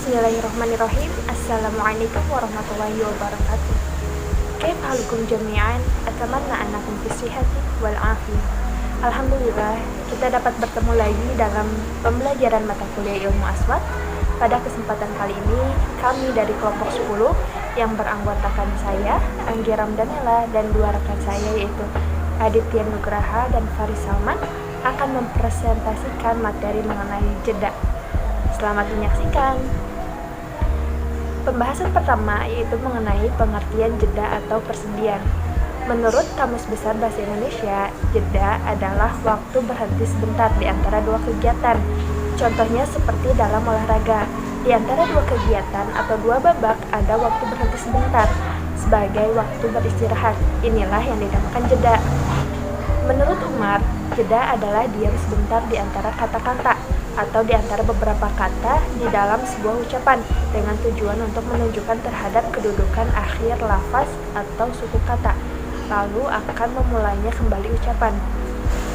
Bismillahirrahmanirrahim. Assalamualaikum warahmatullahi wabarakatuh. Kaifa halukum jami'an? Atamanna annakum fi sihhati wal afiyah. Alhamdulillah, kita dapat bertemu lagi dalam pembelajaran mata kuliah ilmu aswad. Pada kesempatan kali ini, kami dari kelompok 10 yang beranggotakan saya, Anggi Ramdanela, dan dua rekan saya yaitu Aditya Nugraha dan Faris Salman akan mempresentasikan materi mengenai jeda. Selamat menyaksikan. Pembahasan pertama yaitu mengenai pengertian jeda atau persendian. Menurut Kamus Besar Bahasa Indonesia, jeda adalah waktu berhenti sebentar di antara dua kegiatan. Contohnya seperti dalam olahraga. Di antara dua kegiatan atau dua babak ada waktu berhenti sebentar sebagai waktu beristirahat. Inilah yang dinamakan jeda. Menurut Umar, jeda adalah diam sebentar di antara kata-kata atau di antara beberapa kata di dalam sebuah ucapan dengan tujuan untuk menunjukkan terhadap kedudukan akhir lafaz atau suku kata, lalu akan memulainya kembali ucapan.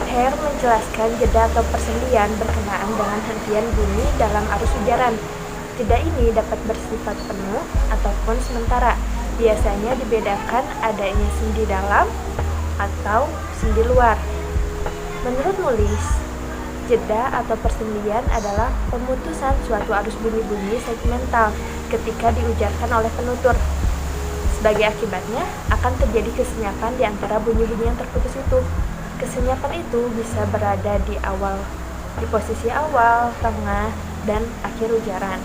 Hare menjelaskan jeda atau persendian berkenaan dengan hentian bunyi dalam arus ujaran. Jeda ini dapat bersifat penuh ataupun sementara. Biasanya dibedakan adanya sendi dalam atau sendi luar. Menurut Mulis, jeda atau persendian adalah pemutusan suatu arus bunyi-bunyi segmental ketika diujarkan oleh penutur. Sebagai akibatnya, akan terjadi kesenyapan di antara bunyi-bunyi yang terputus itu. Kesenyapan itu bisa berada di posisi awal, tengah, dan akhir ujaran.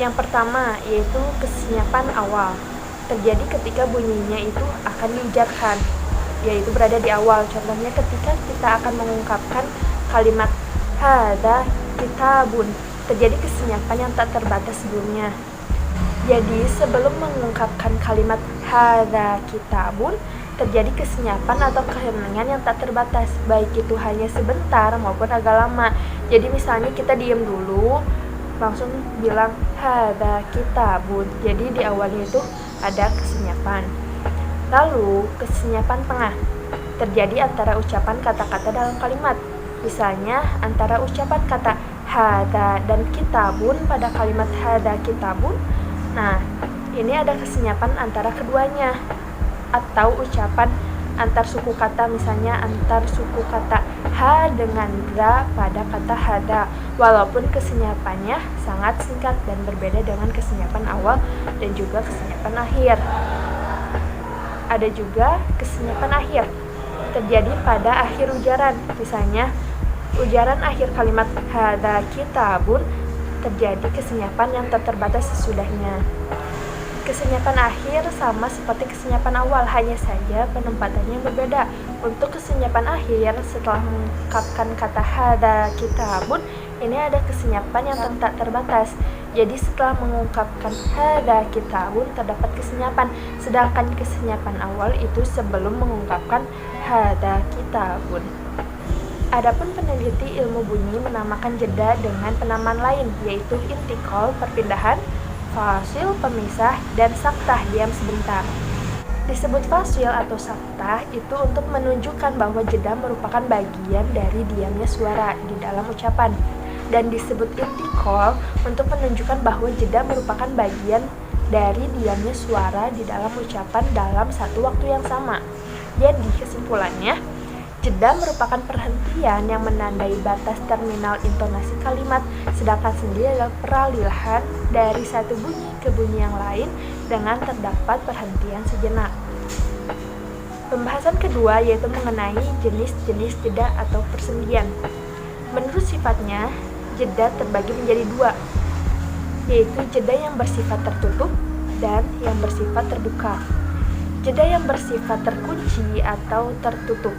Yang pertama, yaitu kesenyapan awal. Terjadi ketika bunyinya itu akan diujarkan, yaitu berada di awal. Contohnya ketika kita akan mengungkapkan kalimat hadza kitabun, terjadi kesenyapan yang tak terbatas sebelumnya. Jadi sebelum mengungkapkan kalimat hadza kitabun, terjadi kesenyapan atau keheningan yang tak terbatas, baik itu hanya sebentar maupun agak lama. Jadi misalnya kita diam dulu, langsung bilang hadza kitabun. Jadi di awalnya itu ada kesenyapan. Lalu kesenyapan tengah terjadi antara ucapan kata-kata dalam kalimat. Misalnya antara ucapan kata hadza dan kitabun pada kalimat hadza kitabun. Nah, ini ada kesenyapan antara keduanya. Atau ucapan antar suku kata, misalnya antar suku kata ha dengan za pada kata hadza, walaupun kesenyapannya sangat singkat dan berbeda dengan kesenyapan awal dan juga kesenyapan akhir. Ada juga kesenyapan akhir terjadi pada akhir ujaran. Misalnya ujaran akhir kalimat hadza kitabun terjadi kesenyapan yang tak terbatas sesudahnya. Kesenyapan akhir sama seperti kesenyapan awal, hanya saja penempatannya berbeda. Untuk kesenyapan akhir setelah mengungkapkan kata hadza kitabun, ini ada kesenyapan yang tak terbatas. Jadi setelah mengungkapkan hadza kitabun terdapat kesenyapan, sedangkan kesenyapan awal itu sebelum mengungkapkan hadza kitabun. Adapun peneliti ilmu bunyi menamakan jeda dengan penamaan lain, yaitu intikal perpindahan, fasil pemisah, dan saktah diam sebentar. Disebut fasil atau saktah itu untuk menunjukkan bahwa jeda merupakan bagian dari diamnya suara di dalam ucapan, dan disebut intikal untuk menunjukkan bahwa jeda merupakan bagian dari diamnya suara di dalam ucapan dalam satu waktu yang sama. Jadi kesimpulannya, jeda merupakan perhentian yang menandai batas terminal intonasi kalimat, sedangkan sendi adalah peralihan dari satu bunyi ke bunyi yang lain dengan terdapat perhentian sejenak. Pembahasan kedua yaitu mengenai jenis-jenis jeda atau persendian. Menurut sifatnya, jeda terbagi menjadi dua, yaitu jeda yang bersifat tertutup dan yang bersifat terbuka. Jeda yang bersifat terkunci atau tertutup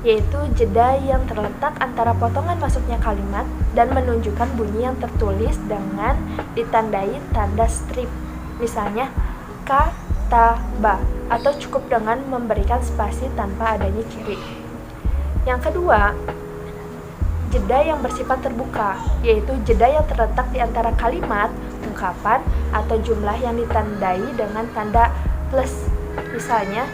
yaitu jeda yang terletak antara potongan masuknya kalimat dan menunjukkan bunyi yang tertulis dengan ditandai tanda strip, misalnya kataba, atau cukup dengan memberikan spasi tanpa adanya ciri. Yang kedua, jeda yang bersifat terbuka, yaitu jeda yang terletak di antara kalimat, ungkapan, atau jumlah yang ditandai dengan tanda plus, misalnya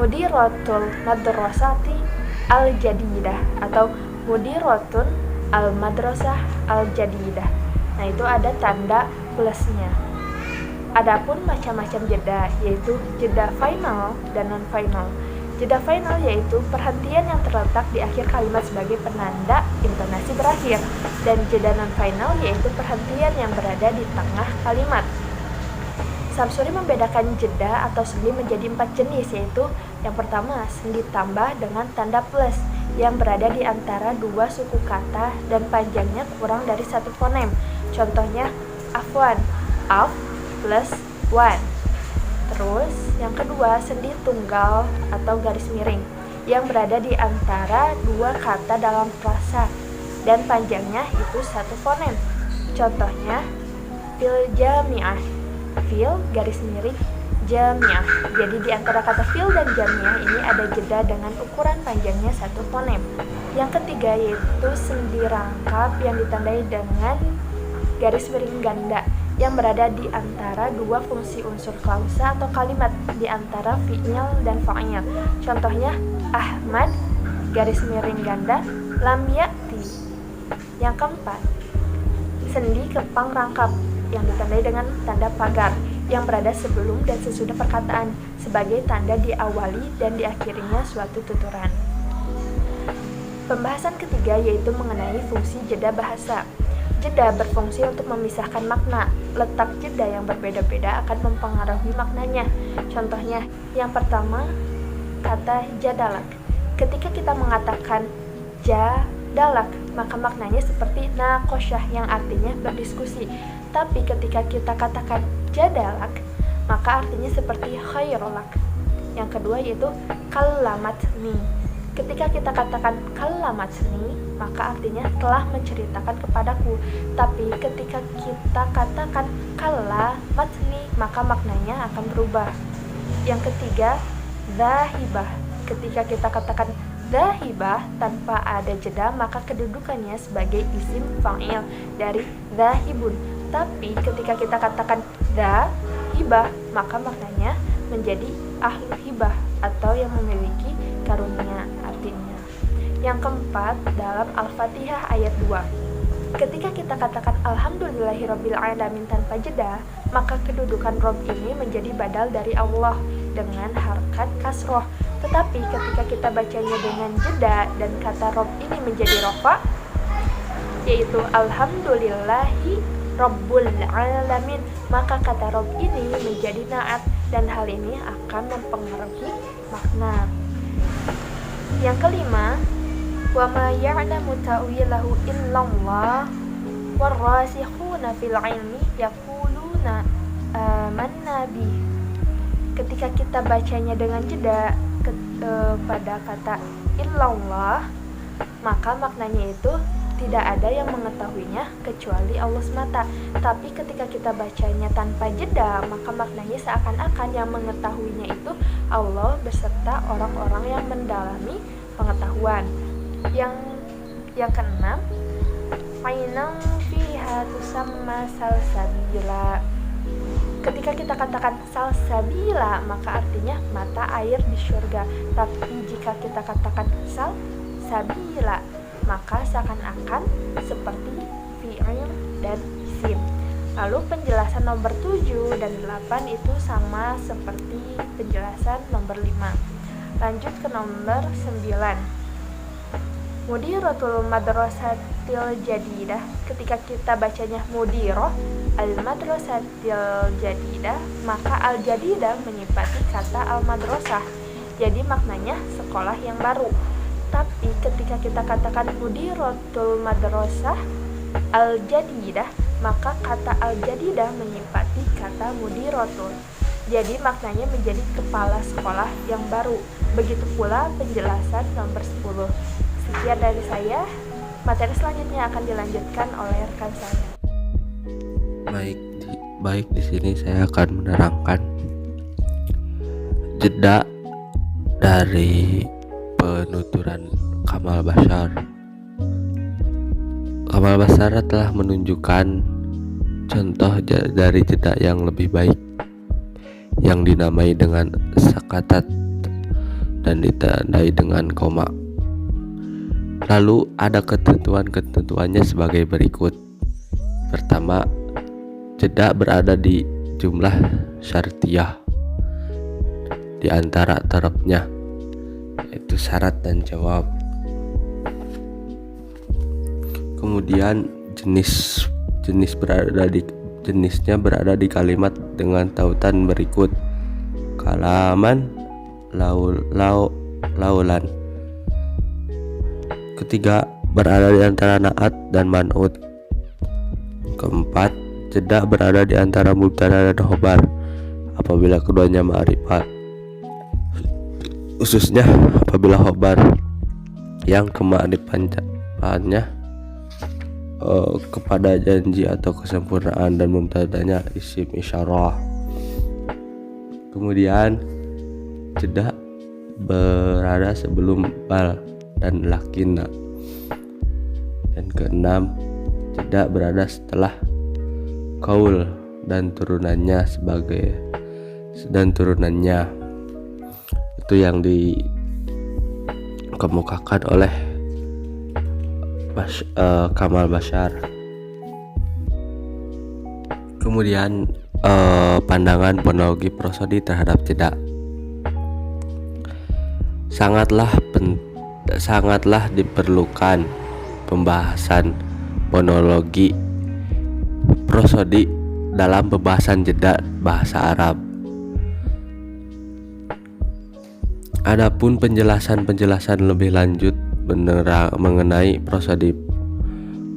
mudiratul madrasati al-jadidah atau mudiratun al-madrasah al-jadidah. Nah, itu ada tanda plusnya. Adapun macam-macam jeda, yaitu jeda final dan non-final. Jeda final yaitu perhentian yang terletak di akhir kalimat sebagai penanda intonasi berakhir, dan jeda non-final yaitu perhentian yang berada di tengah kalimat. Samsuri membedakan jeda atau sendi menjadi 4 jenis, yaitu yang pertama, sendi tambah dengan tanda plus yang berada di antara dua suku kata dan panjangnya kurang dari satu fonem. Contohnya, afwan, af plus wan. Terus, yang kedua, sendi tunggal atau garis miring yang berada di antara dua kata dalam frasa dan panjangnya itu satu fonem. Contohnya, fil jami'ah, fil garis miring jami'ah. Jadi di antara kata fil dan jami'ah ini ada jeda dengan ukuran panjangnya satu fonem. Yang ketiga yaitu sendi rangkap yang ditandai dengan garis miring ganda yang berada di antara dua fungsi unsur klausa atau kalimat di antara fi'il dan fa'il. Contohnya, Ahmad garis miring ganda lam ya'ti. Yang keempat, sendi kepang rangkap yang ditandai dengan tanda pagar yang berada sebelum dan sesudah perkataan sebagai tanda diawali dan diakhirinya suatu tuturan. Pembahasan ketiga yaitu mengenai fungsi jeda bahasa. Jeda berfungsi untuk memisahkan makna. Letak jeda yang berbeda-beda akan mempengaruhi maknanya. Contohnya, yang pertama, kata jadalak. Ketika kita mengatakan jadalak, maka maknanya seperti nakosyah yang artinya berdiskusi. Tapi ketika kita katakan jadalak, maka artinya seperti khairolak. Yang kedua yaitu kallamatni. Ketika kita katakan kallamatni, maka artinya telah menceritakan kepadaku. Tapi ketika kita katakan kallamatni, maka maknanya akan berubah. Yang ketiga, dhahibah. Ketika kita katakan dhahibah tanpa ada jeda, maka kedudukannya sebagai isim fa'il dari dhahibun. Tapi ketika kita katakan dhahibah, maka maknanya menjadi ahlu hibah atau yang memiliki karunia artinya. Yang keempat, dalam Al-Fatihah ayat 2. Ketika kita katakan alhamdulillahirabbil alamin tanpa jeda, maka kedudukan Rob ini menjadi badal dari Allah dengan harkat kasroh. Tetapi ketika kita bacanya dengan jeda dan kata Rob ini menjadi rofa, yaitu alhamdulillahi rabbul alamin, maka kata Rob ini menjadi naat dan hal ini akan mempengaruhi makna. Yang kelima, wa ma ya'lamu ta'wilahu illallah warrasikhuna fil ilmi yaquluna amanna bih. Ketika kita bacanya dengan jeda pada kata illallah, maka maknanya itu tidak ada yang mengetahuinya kecuali Allah semata. Tapi ketika kita bacanya tanpa jeda, maka maknanya seakan-akan yang mengetahuinya itu Allah beserta orang-orang yang mendalami pengetahuan. Yang keenam, ainam fiha tusamma salsabila. Ketika kita katakan salsabila, maka artinya mata air di surga. Tapi jika kita katakan salsabila, maka seakan-akan seperti fi'il dan isim. Lalu penjelasan nomor 7 dan 8 itu sama seperti penjelasan nomor 5. Lanjut ke nomor 9. Mudiratul madrasatil jadidah. Ketika kita bacanya mudirah al-madrasatil jadidah, maka al-jadidah menyifati kata al-madrasah. Jadi maknanya sekolah yang baru. Tapi ketika kita katakan mudiratul madrasah al-jadidah, maka kata al-jadidah menyifati kata mudiratul. Jadi maknanya menjadi kepala sekolah yang baru. Begitu pula penjelasan nomor 10. Sekian dari saya. Materi selanjutnya akan dilanjutkan oleh rekan saya. Baik, di sini saya akan menerangkan jeda dari penuturan Kamal Bashar. Kamal Bashar telah menunjukkan contoh dari jeda yang lebih baik yang dinamai dengan sakatat dan ditandai dengan koma. Lalu ada ketentuan-ketentuannya sebagai berikut. Pertama, jeda berada di jumlah syartiyah di antara tarafnya, yaitu syarat dan jawab. Kemudian jenisnya berada di kalimat dengan tautan berikut: kalaman, laulan. Ketiga, berada di antara naat dan man'ut. Keempat, jeda berada di antara mubtada dan khobar apabila keduanya ma'rifat, khususnya apabila khobar yang kema'rifatannya kepada janji atau kesempurnaan dan mubtadanya isim isyarah. Kemudian jeda berada sebelum bal dan lakina. Dan keenam, jeda berada setelah kaul dan turunannya itu yang dikemukakan oleh Kamal Bashar. Kemudian pandangan fonologi prosodi terhadap jeda sangatlah diperlukan pembahasan fonologi prosodi dalam pembahasan jeda bahasa Arab. Adapun penjelasan lebih lanjut mengenai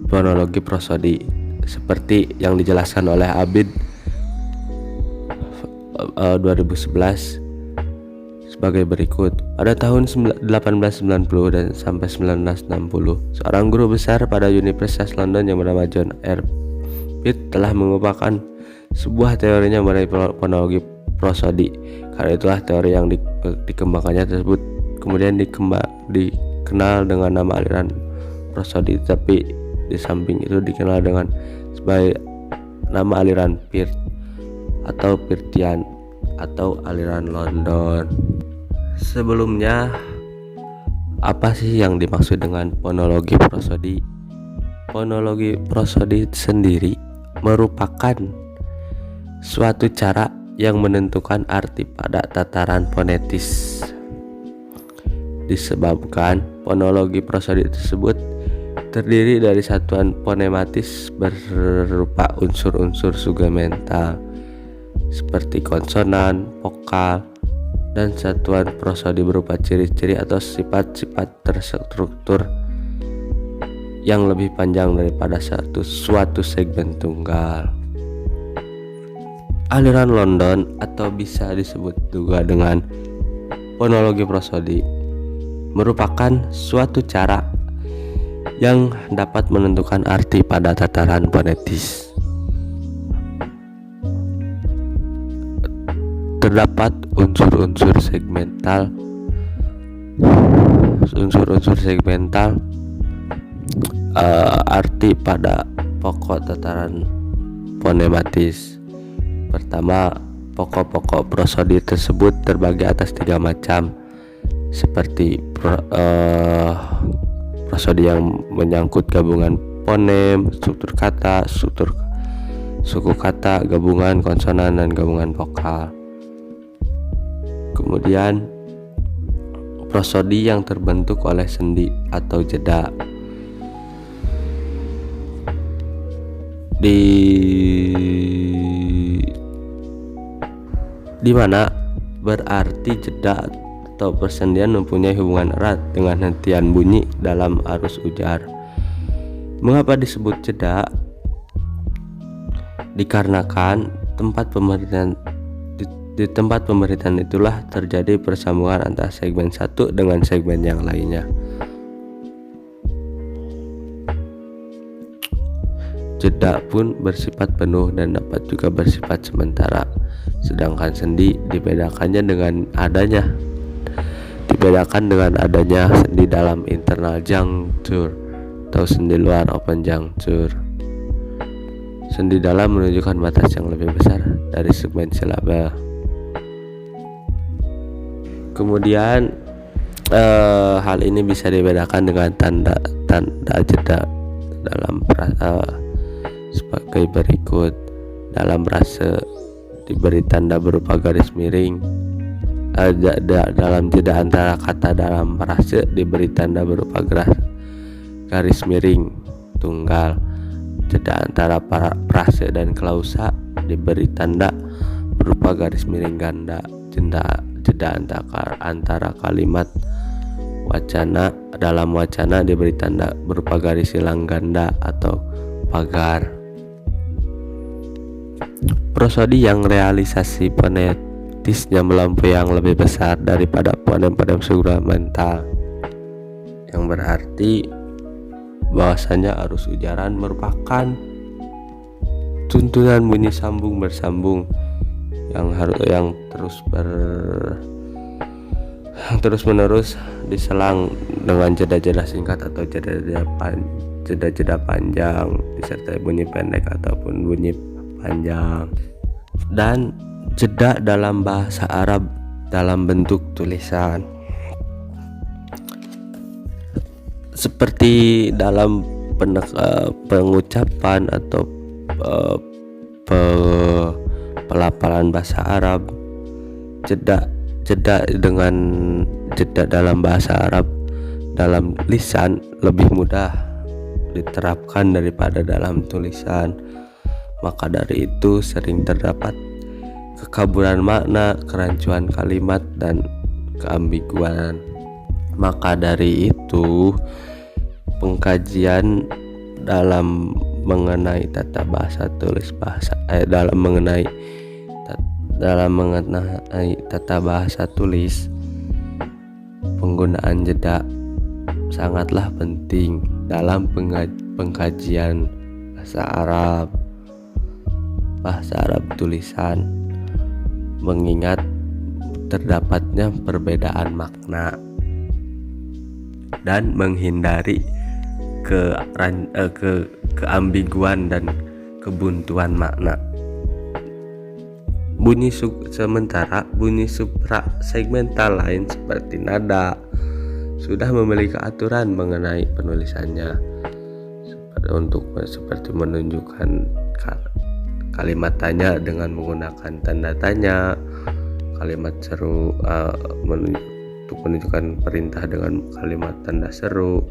fonologi prosodi seperti yang dijelaskan oleh Abid 2011 sebagai berikut. Pada tahun 1890 dan sampai 1960, seorang guru besar pada Universitas London yang bernama John R. Pitt telah mengupakan sebuah teorinya mengenai fonologi prosodi. Karena itulah teori yang dikembangkannya tersebut kemudian dikenal dengan nama aliran prosodi, tapi di samping itu dikenal dengan sebagai nama aliran Pitt atau Pirtian atau aliran London. Sebelumnya, apa sih yang dimaksud dengan fonologi prosodi? Fonologi prosodi sendiri merupakan suatu cara yang menentukan arti pada tataran fonetis. Disebabkan fonologi prosodi tersebut terdiri dari satuan fonematis berupa unsur-unsur sugemental seperti konsonan, vokal, dan satuan prosodi berupa ciri-ciri atau sifat-sifat terstruktur yang lebih panjang daripada suatu segmen tunggal. Aliran London atau bisa disebut juga dengan fonologi prosodi merupakan suatu cara yang dapat menentukan arti pada tataran fonetis. Terdapat unsur-unsur segmental arti pada pokok tataran fonematis. Pertama, pokok-pokok prosodi tersebut terbagi atas 3 macam, seperti prosodi yang menyangkut gabungan fonem, struktur kata, struktur suku kata, gabungan konsonan, dan gabungan vokal. Kemudian prosodi yang terbentuk oleh sendi atau jeda. Di mana berarti jeda atau persendian mempunyai hubungan erat dengan hentian bunyi dalam arus ujar. Mengapa disebut jeda? Dikarenakan di tempat pemerintahan itulah terjadi persambungan antara segmen satu dengan segmen yang lainnya. Jeda pun bersifat penuh dan dapat juga bersifat sementara. Sedangkan sendi dibedakan dengan adanya sendi dalam internal juncture atau sendi luar open juncture. Sendi dalam menunjukkan batas yang lebih besar dari segmen silaba. Kemudian hal ini bisa dibedakan dengan tanda jeda dalam sebagai berikut. Dalam frase diberi tanda berupa garis miring. Dalam jeda antara kata dalam frase diberi tanda berupa garis miring tunggal. Jeda antara frase dan klausa diberi tanda berupa garis miring ganda. Jeda antara kalimat wacana dalam wacana diberi tanda berupa garis silang ganda atau pagar. Prosodi yang realisasi fonetisnya melampaui yang lebih besar daripada fonem-fonem instrumental, yang berarti bahwasanya arus ujaran merupakan tuntunan bunyi sambung bersambung yang terus menerus diselang dengan jeda-jeda singkat atau jeda-jeda panjang disertai bunyi pendek ataupun bunyi panjang. Dan jeda dalam bahasa Arab dalam bentuk tulisan, seperti dalam pengucapan atau pelafalan bahasa Arab. Jeda dalam bahasa Arab dalam lisan lebih mudah diterapkan daripada dalam tulisan. Maka dari itu sering terdapat kekaburan makna, kerancuan kalimat, dan keambiguan. Maka dari itu pengkajian dalam mengenai tata bahasa tulis bahasa dalam mengenai tata bahasa tulis, penggunaan jeda sangatlah penting dalam pengkajian bahasa Arab tulisan, mengingat terdapatnya perbedaan makna dan menghindari keambiguan dan kebuntuan makna. Sementara bunyi supra-segmental lain seperti nada sudah memiliki aturan mengenai penulisannya, seperti menunjukkan kalimat tanya dengan menggunakan tanda tanya, kalimat seru untuk menunjukkan perintah dengan kalimat tanda seru,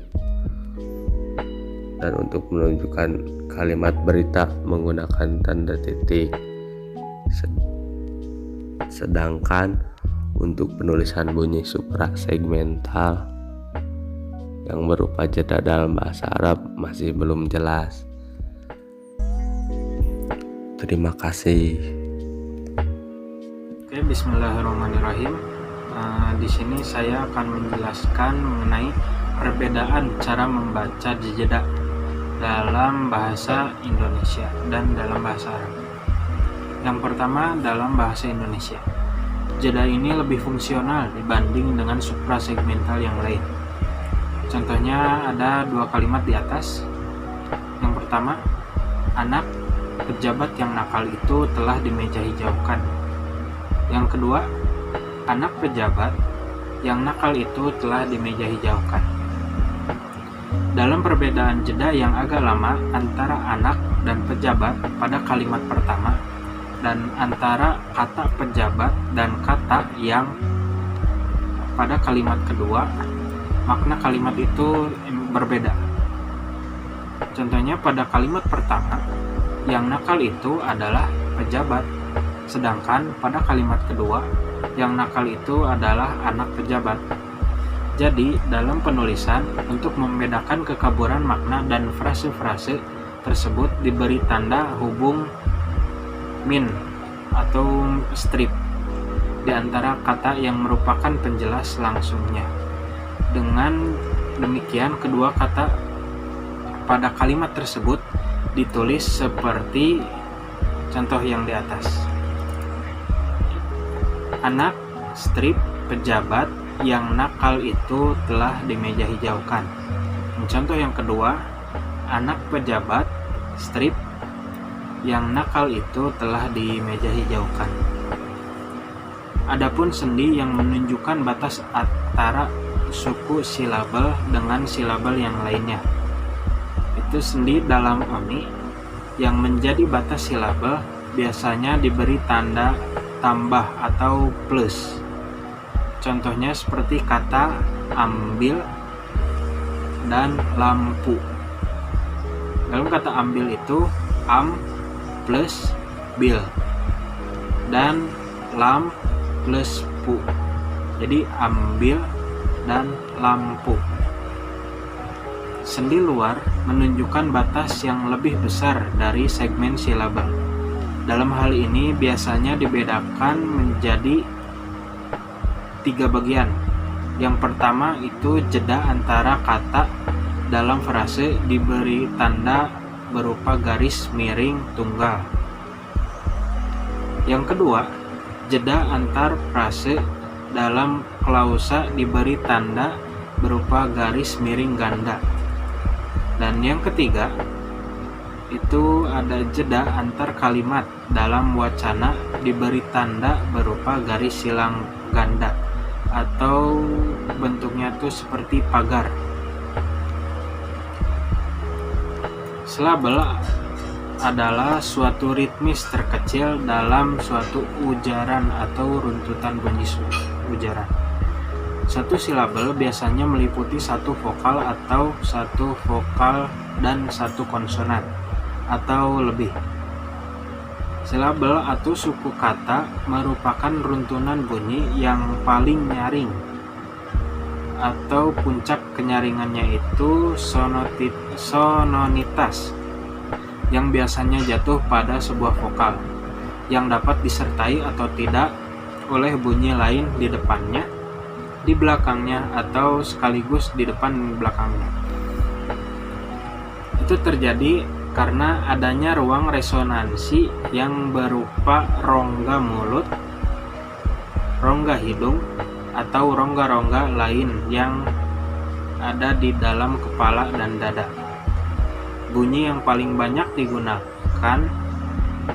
dan untuk menunjukkan kalimat berita menggunakan tanda titik. Sedangkan untuk penulisan bunyi supra-segmental yang berupa jeda dalam bahasa Arab masih belum jelas. Terima kasih. Oke, bismillahirrahmanirrahim. Di sini saya akan menjelaskan mengenai perbedaan cara membaca jeda dalam bahasa Indonesia dan dalam bahasa Arab. Yang pertama, dalam bahasa Indonesia, jeda ini lebih fungsional dibanding dengan suprasegmental yang lain. Contohnya ada dua kalimat di atas. Yang pertama, anak pejabat yang nakal itu telah dimeja hijaukan. Yang kedua, anak pejabat yang nakal itu telah dimeja hijaukan. Dalam perbedaan jeda yang agak lama antara anak dan pejabat pada kalimat pertama dan antara kata pejabat dan kata yang pada kalimat kedua, makna kalimat itu berbeda. Contohnya pada kalimat pertama, yang nakal itu adalah pejabat, sedangkan pada kalimat kedua, yang nakal itu adalah anak pejabat. Jadi, dalam penulisan, untuk membedakan kekaburan makna dan frase-frase tersebut diberi tanda hubung min atau strip di antara kata yang merupakan penjelas langsungnya. Dengan demikian, kedua kata pada kalimat tersebut ditulis seperti contoh yang di atas. Anak strip pejabat yang nakal itu telah dimeja hijaukan. Contoh yang kedua, anak pejabat strip yang nakal itu telah dimeja hijaukan. Adapun sendi yang menunjukkan batas antara suku silabel dengan silabel yang lainnya, itu sendi dalam oni yang menjadi batas silabel biasanya diberi tanda tambah atau plus. Contohnya seperti kata ambil dan lampu. Dalam kata ambil itu am plus bil dan lam plus pu. Jadi ambil dan lampu. Sendi luar menunjukkan batas yang lebih besar dari segmen silabel. Dalam hal ini biasanya dibedakan menjadi 3 bagian. Yang pertama itu jeda antara kata dalam frase diberi tanda berupa garis miring tunggal. Yang kedua, jeda antar frase dalam klausa diberi tanda berupa garis miring ganda. Dan yang ketiga, itu ada jeda antar kalimat dalam wacana diberi tanda berupa garis silang ganda atau bentuknya itu seperti pagar. Silabel adalah suatu ritmis terkecil dalam suatu ujaran atau runtutan bunyi ujaran. Satu silabel biasanya meliputi satu vokal atau satu vokal dan satu konsonan atau lebih. Silabel atau suku kata merupakan runtunan bunyi yang paling nyaring atau puncak kenyaringannya itu sonoritas yang biasanya jatuh pada sebuah vokal yang dapat disertai atau tidak oleh bunyi lain di depannya, di belakangnya, atau sekaligus di depan belakangnya. Itu terjadi karena adanya ruang resonansi yang berupa rongga mulut, rongga hidung, atau rongga-rongga lain yang ada di dalam kepala dan dada. Bunyi yang paling banyak digunakan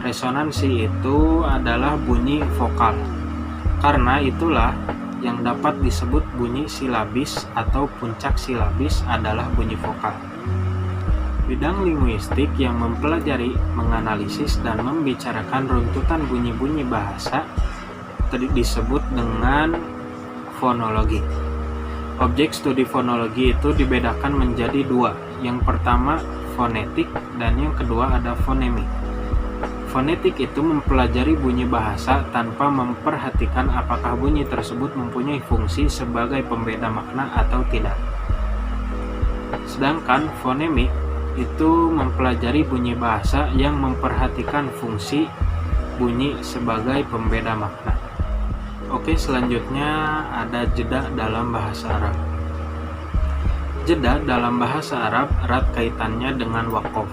resonansi itu adalah bunyi vokal. Karena itulah yang dapat disebut bunyi silabis atau puncak silabis adalah bunyi vokal. Bidang linguistik yang mempelajari, menganalisis, dan membicarakan runtutan bunyi-bunyi bahasa disebut dengan fonologi. Objek studi fonologi itu dibedakan menjadi 2. Yang pertama fonetik dan yang kedua ada fonemik. Fonetik itu mempelajari bunyi bahasa tanpa memperhatikan apakah bunyi tersebut mempunyai fungsi sebagai pembeda makna atau tidak. Sedangkan fonemik itu mempelajari bunyi bahasa yang memperhatikan fungsi bunyi sebagai pembeda makna. Oke, selanjutnya ada jeda dalam bahasa Arab. Jeda dalam bahasa Arab erat kaitannya dengan waqaf.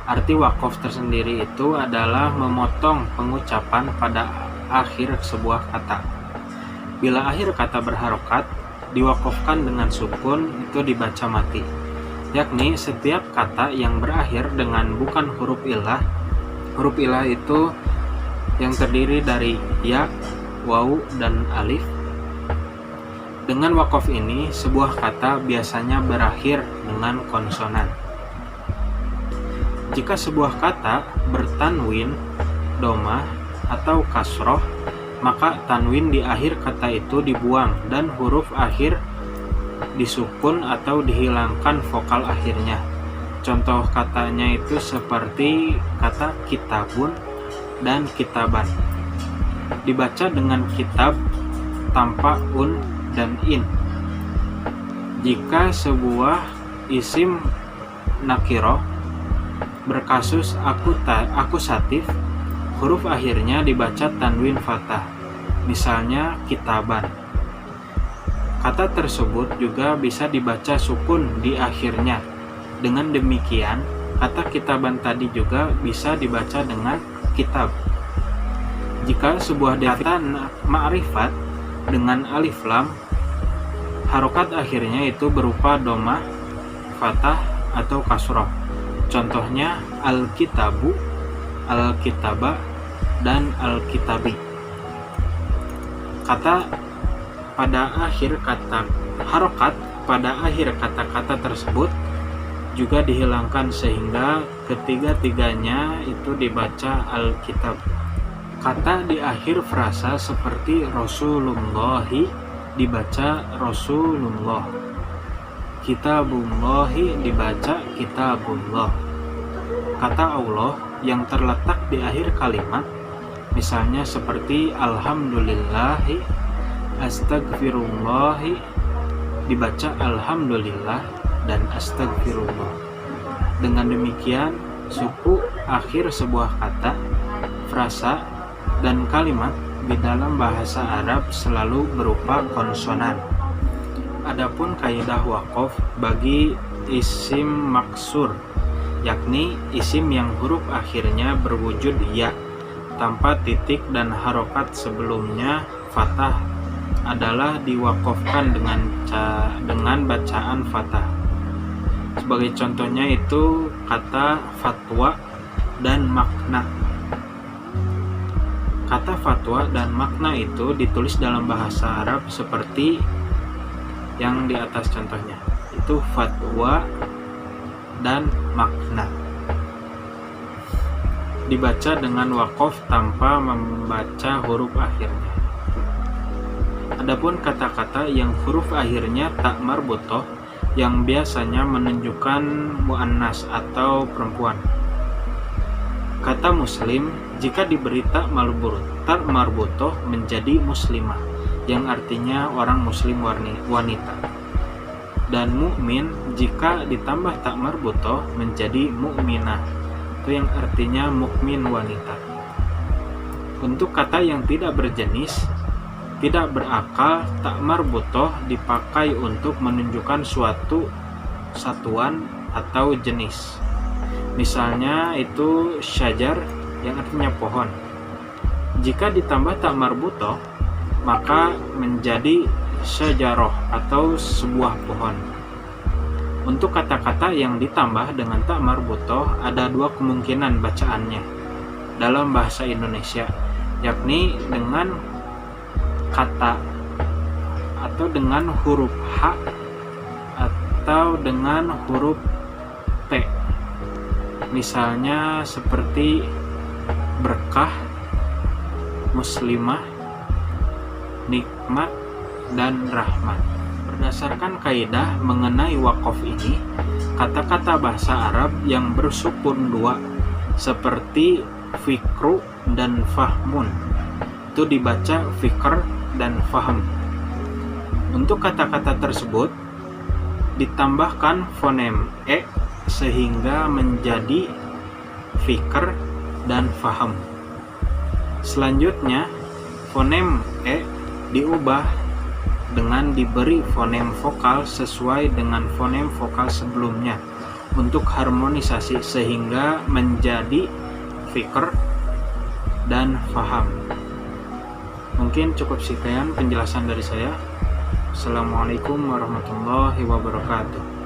Arti waqaf tersendiri itu adalah memotong pengucapan pada akhir sebuah kata. Bila akhir kata berharokat, diwaqafkan dengan sukun, itu dibaca mati. Yakni setiap kata yang berakhir dengan bukan huruf ilah. Huruf ilah itu yang terdiri dari ya, waw, dan alif. Dengan waqaf ini, sebuah kata biasanya berakhir dengan konsonan. Jika sebuah kata bertanwin, domah, atau kasroh, maka tanwin di akhir kata itu dibuang dan huruf akhir disukun atau dihilangkan vokal akhirnya. Contoh katanya itu seperti kata kitabun dan kitaban. Dibaca dengan kitab tanpa un dan in. Jika sebuah isim nakiroh berkasus akusatif, huruf akhirnya dibaca tanwin fathah. Misalnya kitaban. Kata tersebut juga bisa dibaca sukun di akhirnya. Dengan demikian, kata kitaban tadi juga bisa dibaca dengan kitab. Jika sebuah kata ma'rifat dengan alif lam, harokat akhirnya itu berupa domah, fathah, atau kasroh. Contohnya al-kitabu, al-kitaba, dan al-kitabi. Harokat pada akhir kata-kata tersebut juga dihilangkan sehingga ketiga-tiganya itu dibaca Alkitab. Kata di akhir frasa seperti Rasulullahi dibaca Rasulullah, Kitabullahi dibaca Kitabullah. Kata Allah yang terletak di akhir kalimat, misalnya seperti Alhamdulillahi, Astagfirullahi dibaca Alhamdulillah dan Astagfirullah. Dengan demikian, suku akhir sebuah kata, frasa, dan kalimat di dalam bahasa Arab selalu berupa konsonan. Adapun kaidah waqaf bagi isim maksur, yakni isim yang huruf akhirnya berwujud ya tanpa titik dan harokat sebelumnya fathah, adalah diwakafkan dengan bacaan fathah. Sebagai contohnya itu kata fatwa dan makna. Kata fatwa dan makna itu ditulis dalam bahasa Arab seperti yang di atas contohnya. Itu fatwa dan makna. Dibaca dengan wakaf tanpa membaca huruf akhirnya. Adapun kata-kata yang huruf akhirnya tak marbutoh yang biasanya menunjukkan muannas atau perempuan. Kata muslim jika diberi tak marbutoh menjadi muslimah yang artinya orang muslim wanita. Dan mukmin jika ditambah tak marbutoh menjadi mukminah, itu yang artinya mukmin wanita. Untuk kata yang tidak berjenis, tidak berakal, tak marbutoh dipakai untuk menunjukkan suatu satuan atau jenis. Misalnya itu syajar yang artinya pohon. Jika ditambah tak marbutoh, maka menjadi syajaroh atau sebuah pohon. Untuk kata-kata yang ditambah dengan tak marbutoh ada dua kemungkinan bacaannya dalam bahasa Indonesia, yakni dengan kata atau dengan huruf H atau dengan huruf T. Misalnya seperti berkah, muslimah, nikmat, dan rahmat. Berdasarkan kaidah mengenai wakaf ini, kata-kata bahasa Arab yang bersukun dua seperti fikru dan fahmun itu dibaca fikr dan faham. Untuk kata-kata tersebut ditambahkan fonem e sehingga menjadi fikr dan faham. Selanjutnya fonem e diubah dengan diberi fonem vokal sesuai dengan fonem vokal sebelumnya untuk harmonisasi sehingga menjadi fikr dan faham. Mungkin cukup sekian penjelasan dari saya. Assalamualaikum warahmatullahi wabarakatuh.